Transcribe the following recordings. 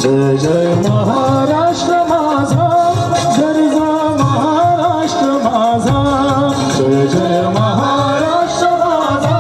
जय जय महाराष्ट्र माझा, गरजा महाराष्ट्र माझा, जय जय महाराष्ट्र माझा,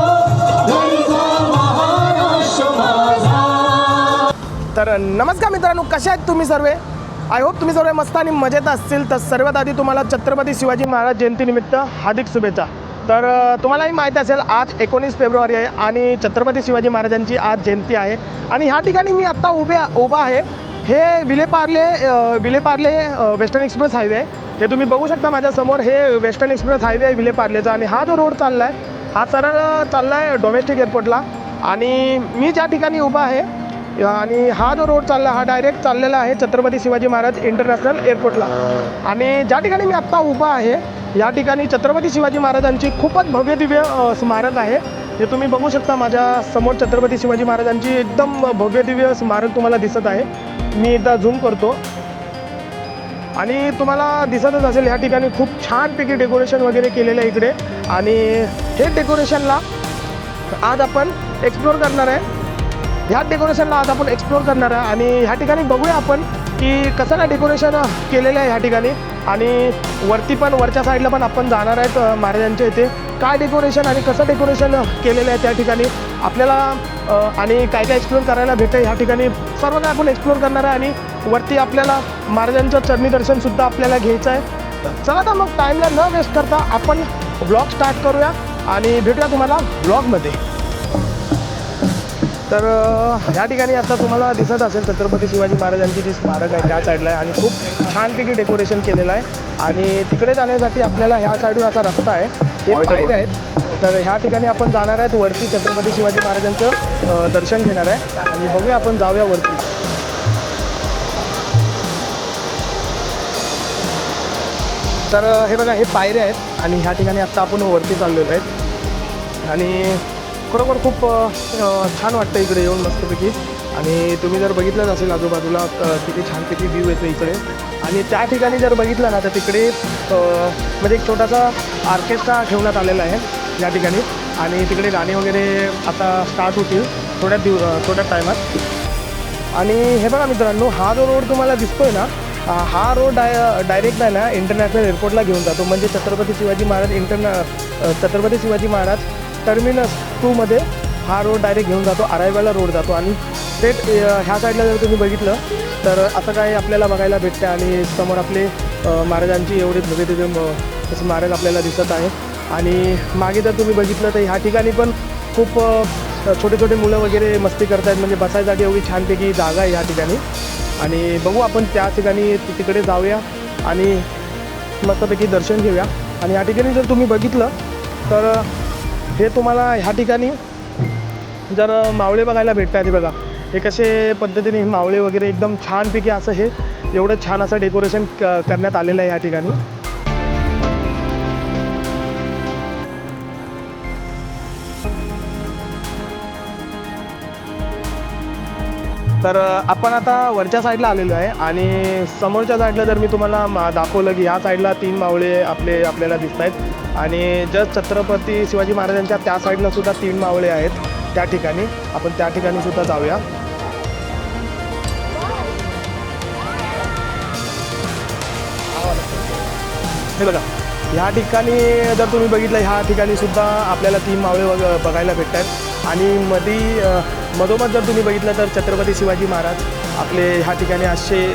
गरजा महाराष्ट्र माझा. तर नमस्कार मित्रांनो, कशा आहेत तुम्ही सर्व? आय होप तुम्ही सर्व मस्त आणि मजेत असतील. तर सर्वात आधी तुम्हाला छत्रपती शिवाजी महाराज जयंतीनिमित्त हार्दिक शुभेच्छा. तर तुम्हालाही माहीत असेल आज 19 फेब्रुवारी आहे आणि छत्रपती शिवाजी महाराजांची आज जयंती आहे. आणि ह्या ठिकाणी मी आत्ता उभा आहे. हे विलेपार्ले वेस्टर्न एक्सप्रेस हायवे आहे. हे तुम्ही बघू शकता माझ्यासमोर. हे वेस्टर्न एक्सप्रेस हायवे आहे विलेपार्लेचा. आणि हा जो रोड चालला आहे हा सरळ चालला आहे डोमेस्टिक एअरपोर्टला. आणि मी ज्या ठिकाणी उभा आहे आणि हा जो रोड चालला हा डायरेक्ट चाललेला आहे छत्रपती शिवाजी महाराज इंटरनॅशनल एअरपोर्टला. आणि ज्या ठिकाणी मी आत्ता उभा आहे या ठिकाणी छत्रपती शिवाजी महाराजांची खूपच भव्य दिव्य स्मारक आहे. हे तुम्ही बघू शकता माझ्या समोर छत्रपती शिवाजी महाराजांची एकदम भव्य दिव्य स्मारक तुम्हाला दिसत आहे. मी एकदा झूम करतो आणि तुम्हाला दिसतच असेल ह्या ठिकाणी खूप छानपैकी डेकोरेशन वगैरे केलेलं आहे इकडे. आणि हे डेकोरेशनला आज आपण एक्सप्लोर करणार आहे. ह्या डेकोरेशनला आज आपण एक्सप्लोर करणार आहे आणि ह्या ठिकाणी बघूया आपण की कसं काय डेकोरेशन केलेलं आहे ह्या ठिकाणी. आणि वरच्या साईडला पण आपण जाणार आहेत महाराजांच्या इथे काय डेकोरेशन आणि कसं डेकोरेशन केलेलं आहे त्या ठिकाणी आपल्याला आणि काय काय एक्सप्लोर करायला भेटेल ह्या ठिकाणी सर्व काय आपण एक्सप्लोर करणार आहे. आणि वरती आपल्याला महाराजांचं चरणी दर्शनसुद्धा आपल्याला घ्यायचं आहे. चला तर मग टाईमला न वेस्ट करता आपण ब्लॉग स्टार्ट करूया आणि भेटूया तुम्हाला ब्लॉगमध्ये. तर ह्या ठिकाणी आता तुम्हाला दिसत असेल छत्रपती शिवाजी महाराजांची जी स्मारक आहे त्या साईडला आहे आणि खूप छानपैकी डेकोरेशन केलेलं आहे. आणि तिकडे जाण्यासाठी आपल्याला ह्या साईडून असा रस्ता आहे, हे पायऱ्या आहेत. तर ह्या ठिकाणी आपण जाणार आहेत वरती छत्रपती शिवाजी महाराजांचं दर्शन घेणार आहे आणि बघूया आपण जाऊया वरती. तर हे बघा हे पायऱ्या आहेत आणि ह्या ठिकाणी आत्ता आपण वरती चाललेलो आहेत. आणि खरोखर खूप छान वाटतं इकडे येऊन मस्तपैकी. आणि तुम्ही जर बघितलंच असेल आजूबाजूला किती छानपैकी व्ह्यू येतो इकडे. आणि त्या ठिकाणी जर बघितलं ना तर तिकडे म्हणजे एक छोटासा ऑर्केस्ट्रा ठेवण्यात आलेला आहे या ठिकाणी. आणि तिकडे गाणे वगैरे आता स्टार्ट होतील थोड्या टायमात. आणि हे बघा मित्रांनो, हा जो रोड तुम्हाला दिसतोय ना हा रोड डायरेक्ट आहे ना इंटरनॅशनल एअरपोर्टला घेऊन जातो. म्हणजे छत्रपती शिवाजी महाराज टर्मिनस 2 मध्ये हा रोड डायरेक्ट घेऊन जातो. अरायवलला रोड जातो आणि स्टेट ह्या साईडला जर तुम्ही बघितलं तर असं काय आपल्याला बघायला भेटते. आणि समोर आपले महाराजांची एवढी भव्य दिव्य स्मारक आपल्याला दिसत आहे. आणि मागे जर तुम्ही बघितलं तर ह्या ठिकाणी पण खूप छोटे छोटे मुलं वगैरे मस्ती करत आहेत. म्हणजे बसायसाठी एवढी छानपैकी जागा आहे ह्या ठिकाणी. आणि बघू आपण त्या ठिकाणी तिकडे जाऊया आणि मस्तपैकी दर्शन घेऊया. आणि ह्या ठिकाणी जर तुम्ही बघितलं तर हे तुम्हाला ह्या ठिकाणी जर मावळे बघायला भेटतात. हे बघा हे कसे पद्धतीने मावळे वगैरे एकदम छानपैकी असं हे एवढं छान असं डेकोरेशन करण्यात आलेलं आहे ह्या ठिकाणी. तर आपण आता वरच्या साईडला आलेलो आहे आणि समोरच्या साईडला जर मी तुम्हाला दाखवलं की ह्या साईडला 3 मावळे आपल्याला दिसत आहेत. आणि जस्ट छत्रपती शिवाजी महाराजांच्या त्या साईडला सुद्धा 3 मावळे आहेत त्या ठिकाणी. आपण त्या ठिकाणी सुद्धा जाऊया. हे बघा ह्या ठिकाणी जर तुम्ही बघितलं ह्या ठिकाणी सुद्धा आपल्याला 3 मावळे बघायला भेटत आहेत. आणि मधोमध जर तुम्ही बघितलं तर छत्रपती शिवाजी महाराज आपले ह्या ठिकाणी असे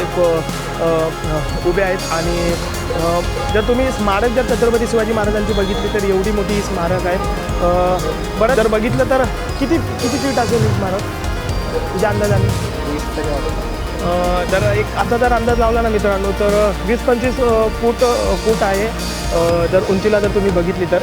उभे आहेत. आणि जर तुम्ही स्मारक जर छत्रपती शिवाजी महाराजांची बघितली तर एवढी मोठी स्मारक आहे. बरं जर बघितलं तर किती फीट असेल स्मारक तुझ्या अंदाजाने? जर एक आता जर अंदाज लावला ना मित्रांनो तर 20-25 फूट आहे जर उंचीला जर तुम्ही बघितली तर.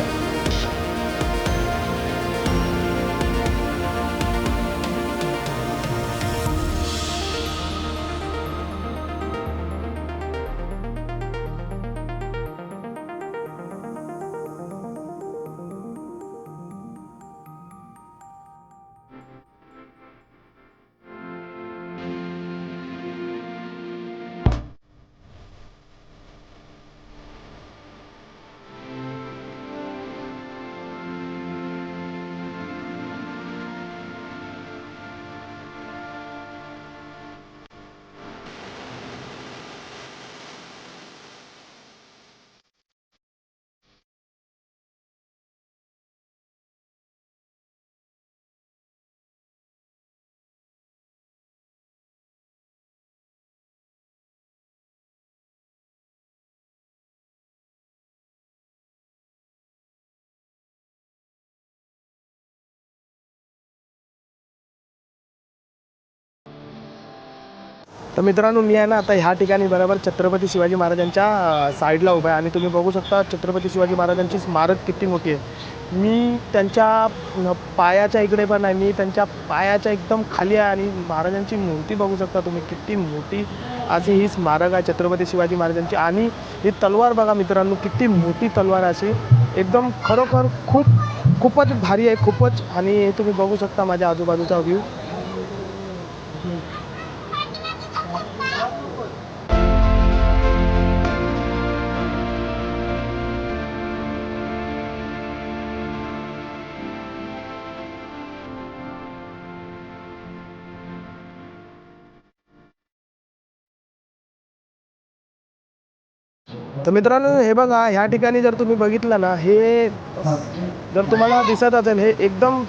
तर मित्रांनो मी आहे ना आता ह्या ठिकाणी बरोबर छत्रपती शिवाजी महाराजांच्या साईडला उभा आहे आणि तुम्ही बघू शकता छत्रपती शिवाजी महाराजांची स्मारक किती मोठी आहे. मी त्यांच्या पायाच्या इकडे पण आहे, मी त्यांच्या पायाच्या एकदम खाली आहे आणि महाराजांची मूर्ती बघू शकता तुम्ही किती मोठी अशी ही स्मारक आहे छत्रपती शिवाजी महाराजांची. आणि ही तलवार बघा मित्रांनो किती मोठी तलवार अशी एकदम खरोखर खूपच भारी आहे खूपच. आणि तुम्ही बघू शकता माझ्या आजूबाजूचा व्ह्यू. तर मित्रांनो हे बघा ह्या ठिकाणी जर तुम्ही बघितलं ना, हे जर तुम्हाला दिसत असेल हे एकदम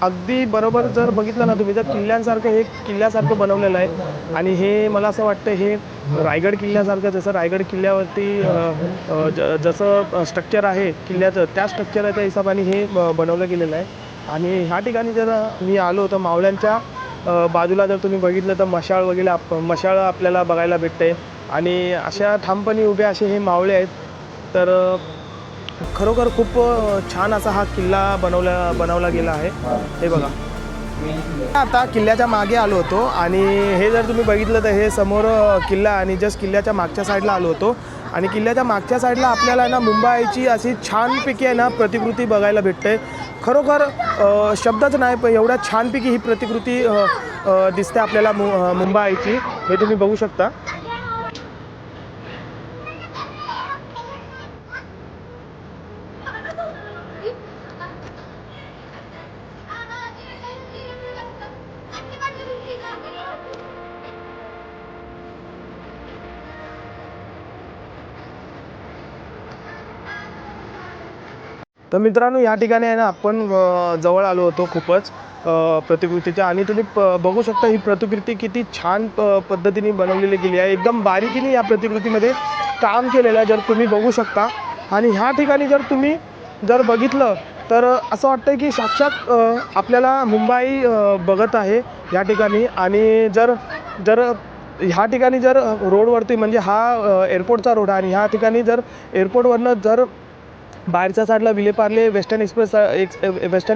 अगदी बरोबर जर बघितलं ना तुम्ही, जर किल्ल्यांसारखं हे किल्ल्यासारखं बनवलेलं आहे. आणि हे मला असं वाटतं हे रायगड किल्ल्यासारखं, जसं रायगड किल्ल्यावरती जसं स्ट्रक्चर आहे किल्ल्याचं त्या स्ट्रक्चरच्या हिशोबाने हे बनवलं गेलेलं आहे. आणि ह्या ठिकाणी जर मी आलो तर मावळ्यांच्या बाजूला जर तुम्ही बघितलं तर मशाळ आपल्याला बघायला भेटते. आणि अशा ठामपणे उभे असे हे मावळे आहेत. तर खरोखर खूप छान असा हा किल्ला बनवला गेला आहे. हे बघा आता किल्ल्याच्या मागे आलो होतो आणि हे जर तुम्ही बघितलं तर हे समोर किल्ला आणि जस्ट किल्ल्याच्या मागच्या साईडला आलो होतो. आणि किल्ल्याच्या मागच्या साईडला आपल्याला ना मुंबाईची अशी छानपैकी आहे ना प्रतिकृती बघायला भेटते. खरोखर शब्दच नाही पण एवढ्या छानपैकी ही प्रतिकृती दिसते आपल्याला मुंबाईची. हे तुम्ही बघू शकता. तर मित्रांनो या ठिकाणी आहे ना आपण जवळ आलो होतो खूपच प्रतिकृतीच्या. आणि तुम्ही बघू शकता ही प्रतिकृती किती छान पद्धतीने बनवलेली गेली आहे. एकदम बारीकीने या प्रतिकृतीमध्ये काम केलेलं आहे जर तुम्ही बघू शकता. आणि ह्या ठिकाणी जर तुम्ही बघितलं तर असं वाटतं की साक्षात आपल्याला मुंबई बघत आहे या ठिकाणी. आणि जर ह्या ठिकाणी जर रोडवरती म्हणजे हा एअरपोर्टचा रोड आहे आणि ह्या ठिकाणी जर एअरपोर्टवरनं जर बाहेरच्या साईडला विलेपार्ले वेस्टर्न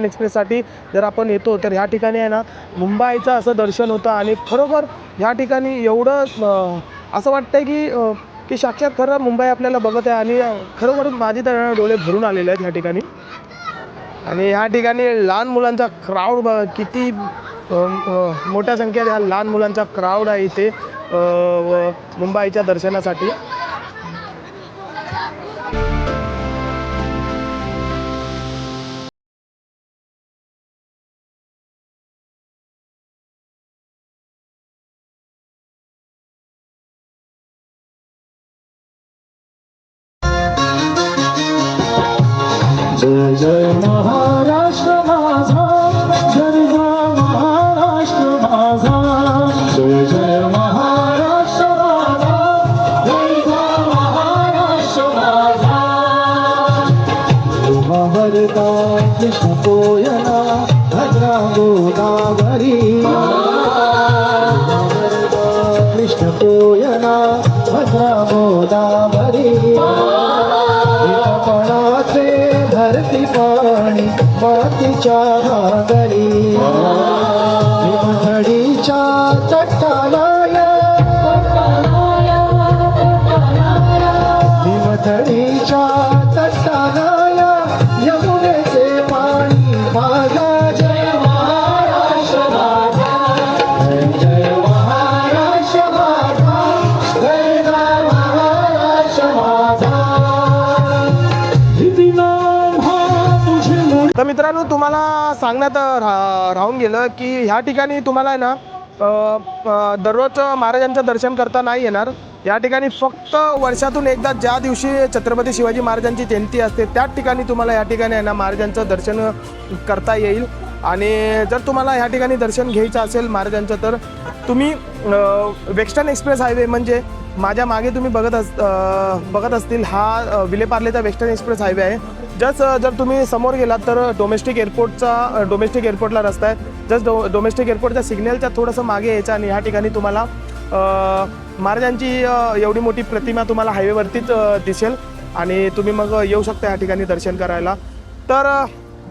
एक्सप्रेससाठी जर आपण येतो तर ह्या ठिकाणी आहे ना मुंबाईचं असं दर्शन होतं. आणि खरोखर ह्या ठिकाणी एवढं असं वाटतं की साक्षात खरं मुंबई आपल्याला बघत आहे. आणि खरोखर माझे तर डोळे भरून आलेले आहेत ह्या ठिकाणी. आणि ह्या ठिकाणी लहान मुलांचा क्राऊड किती मोठ्या संख्येत ह्या लहान मुलांचा क्राऊड आहे इथे मुंबाईच्या दर्शनासाठी. जय जय महाराष्ट्र माझा, गरजा महाराष्ट्र माझा. जय जय महाराष्ट्र माझा, गरजा महाराष्ट्र माझा. भरता कृष्ण कोयना भद्रा गोदावरी. कृष्ण कोयना भद्रा गोदावरी. धरती पाणी मातीच्या घागरी. भीमथडीच्या चट्टानाया, भीमथडीच्या चट्टानाया यमुनेचे पाणी माझा. जय महाराष्ट्र माझा, जय महाराष्ट्र माझा, जय महाराष्ट्र माझा. तर मित्रांनो तुम्हाला सांगण्यात राहून गेलं की ह्या ठिकाणी तुम्हाला आहे ना दररोज महाराजांचं दर्शन करता नाही येणार. या ठिकाणी फक्त वर्षातून एकदा ज्या दिवशी छत्रपती शिवाजी महाराजांची जयंती असते त्याच ठिकाणी तुम्हाला या ठिकाणी आहे ना महाराजांचं दर्शन करता येईल. आणि जर तुम्हाला ह्या ठिकाणी दर्शन घ्यायचं असेल महाराजांचं तर तुम्ही वेस्टर्न एक्सप्रेस हायवे म्हणजे माझ्या मागे तुम्ही बघत असतील हा विलेपार्लेचा वेस्टर्न एक्सप्रेस हायवे आहे. जर तुम्ही समोर गेलात तर डोमेस्टिक एअरपोर्टला रस्ता आहे. डोमेस्टिक एअरपोर्टच्या सिग्नलच्या थोडंसं मागे यायचं आणि ह्या ठिकाणी तुम्हाला महाराजांची एवढी मोठी प्रतिमा तुम्हाला हायवेवरतीच दिसेल आणि तुम्ही मग येऊ शकता या ठिकाणी दर्शन करायला. तर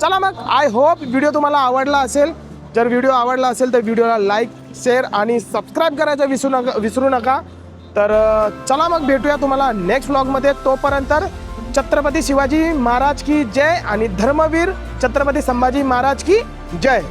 चला मग, आय होप व्हिडिओ तुम्हाला आवडला असेल. जर व्हिडिओ आवडला असेल तर व्हिडिओला लाईक, शेअर आणि सबस्क्राईब करायचं विसरू नका. तर चला मग, भेटूया तुम्हाला नेक्स्ट व्लॉगमध्ये. तोपर्यंत छत्रपती शिवाजी महाराज की जय आणि धर्मवीर छत्रपती संभाजी महाराज की जय.